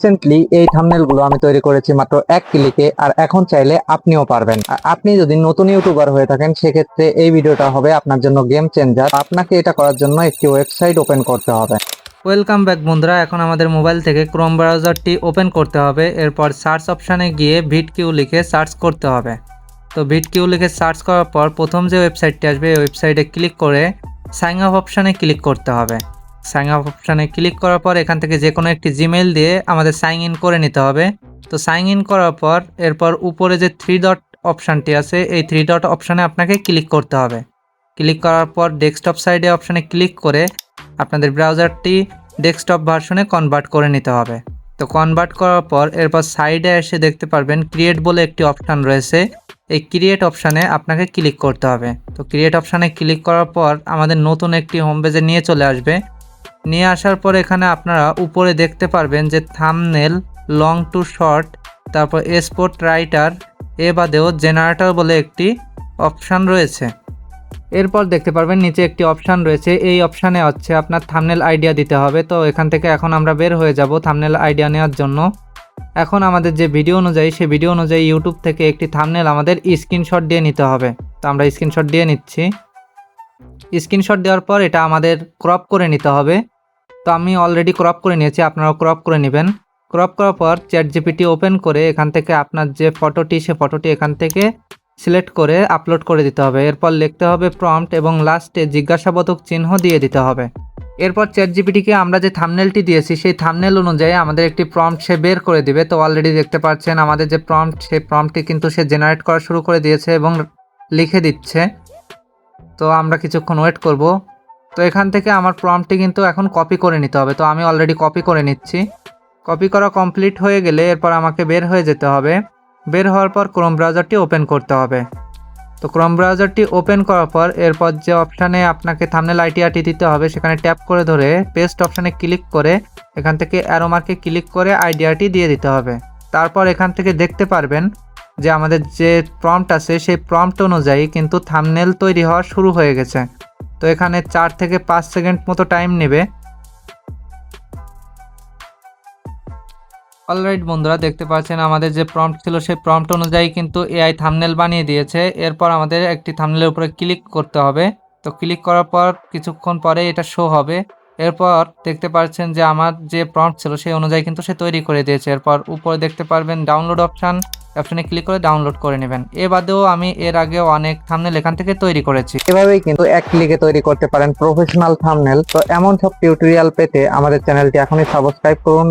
Recently এই থাম্বনেলগুলো আমি তৈরি করেছি মাত্র এক ক্লিকে, আর এখন চাইলে আপনিও পারবেন। আপনি যদি নতুন ইউটিউবার হয়ে থাকেন সেক্ষেত্রে এই ভিডিওটা হবে আপনার জন্য গেম চেঞ্জার। আপনাকে এটা করার জন্য একটি ওয়েবসাইট ওপেন করতে হবে। ওয়েলকাম ব্যাক বন্ধুরা, এখন আমাদের মোবাইল থেকে ক্রোম ব্রাউজারটি ওপেন করতে হবে। এরপর সার্চ অপশানে গিয়ে ভিডকিউ লিখে সার্চ করতে হবে। তো ভিডকিউ লিখে সার্চ করার পর প্রথম যে ওয়েবসাইটটি আসবে এই ওয়েবসাইটে ক্লিক করে সাইন আপ অপশানে ক্লিক করতে হবে। সাইন আপ অপশানে ক্লিক করার পর এখান থেকে যে কোনো একটি জিমেইল দিয়ে আমাদের সাইন ইন করে নিতে হবে। তো সাইন ইন করার পর এরপর উপরে যে থ্রি ডট অপশানটি আছে এই থ্রি ডট অপশানে আপনাকে ক্লিক করতে হবে। ক্লিক করার পর ডেস্কটপ সাইডে অপশানে ক্লিক করে আপনাদের ব্রাউজারটি ডেস্কটপ ভার্সনে কনভার্ট করে নিতে হবে। তো কনভার্ট করার পর এরপর সাইডে এসে দেখতে পারবেন ক্রিয়েট বলে একটি অপশান রয়েছে। এই ক্রিয়েট অপশানে আপনাকে ক্লিক করতে হবে। তো ক্রিয়েট অপশানে ক্লিক করার পর আমাদের নতুন একটি হোম পেজে নিয়ে চলে আসবে। নিয়ে আসার পর এখানে আপনারা উপরে দেখতে পারবেন যে থাম্বনেল, লং টু শর্ট, তারপর এক্সপোর্ট রাইটার, এ বাদেও জেনারেটর বলে একটি অপশান রয়েছে। এরপর দেখতে পারবেন নিচে একটি অপশান রয়েছে, এই অপশানে হচ্ছে আপনার থাম্বনেল আইডিয়া দিতে হবে। তো এখান থেকে এখন আমরা বের হয়ে যাব থাম্বনেল আইডিয়া নেওয়ার জন্য। এখন আমাদের যে ভিডিও অনুযায়ী সেই ভিডিও অনুযায়ী ইউটিউব থেকে একটি থাম্বনেল আমাদের স্ক্রিনশট দিয়ে নিতে হবে। তো আমরা স্ক্রিনশট দিয়ে নিচ্ছি। স্ক্রিনশট দেওয়ার পর এটা আমাদের ক্রপ করে নিতে হবে। তো আমি অলরেডি ক্রপ করে নিয়েছি, আপনারাও ক্রপ করে নেবেন। ক্রপ করার পর চ্যাট জিপিটি ওপেন করে এখান থেকে আপনার যে ফটোটি সে ফটোটি এখান থেকে সিলেক্ট করে আপলোড করে দিতে হবে। এরপর লিখতে হবে প্রম্পট এবং লাস্টে জিজ্ঞাসাবোধক চিহ্ন দিয়ে দিতে হবে। এরপর চ্যাট জিপিটিকে আমরা যে থাম্বনেলটি দিয়েছি সেই থাম্বনেল অনুযায়ী আমাদের একটি প্রম্পট সে বের করে দিবে। তো অলরেডি দেখতে পাচ্ছেন আমাদের যে প্রম্পট সেই প্রম্পটটি কিন্তু সে জেনারেট করা শুরু করে দিয়েছে এবং লিখে দিচ্ছে। তো আমরা কিছুক্ষণ ওয়েট করব। তো এখান থেকে আমার প্রম্পটটি কিন্তু এখন কপি করে নিতে হবে। তো আমি অলরেডি কপি করে নিচ্ছি। কপি করা কমপ্লিট হয়ে গেলে এরপর আমাকে বের হয়ে যেতে হবে। বের হওয়ার পর ক্রোম ব্রাউজারটি ওপেন করতে হবে। তো ক্রোম ব্রাউজারটি ওপেন করার পর এরপর যে অপশানে আপনাকে থাম্বনেল আইডিয়াটি দিতে হবে সেখানে ট্যাপ করে ধরে পেস্ট অপশানে ক্লিক করে এখান থেকে অ্যারো মার্কে ক্লিক করে আইডিয়াটি দিয়ে দিতে হবে। তারপর এখান থেকে দেখতে পারবেন যে আমাদের যে প্রম্পট আছে সেই প্রম্পট অনুযায়ী কিন্তু থাম্বনেল তৈরি হওয়া শুরু হয়ে গেছে। তো এখানে 4 থেকে 5 সেকেন্ড মতো টাইম নেবে। অলরাইট বন্ধুরা, দেখতে পাচ্ছেন আমাদের যে প্রম্পট ছিল সেই প্রম্পট অনুযায়ী কিন্তু এআই থাম্বনেল বানিয়ে দিয়েছে। এরপর আমাদের একটি থাম্বনেলের উপরে ক্লিক করতে হবে। তো ক্লিক করার পর কিছুক্ষণ পরে এটা শো হবে। এরপর দেখতে পাচ্ছেন যে আমার যে প্রম্পট ছিল সেই অনুযায়ী কিন্তু সে তৈরি করে দিয়েছে। এরপর উপরে দেখতে পারবেন ডাউনলোড অপশানে ক্লিক করে ডাউনলোড করে নেবেন। এ বাদেও আমি এর আগেও অনেক থাম্বনেল এখান থেকে তৈরি করেছি। এভাবেই কিন্তু এক ক্লিকে তৈরি করতে পারেন প্রফেশনাল থাম্বনেল। তো এমন সব টিউটোরিয়াল পেতে আমাদের চ্যানেলটি এখনই সাবস্ক্রাইব করুন।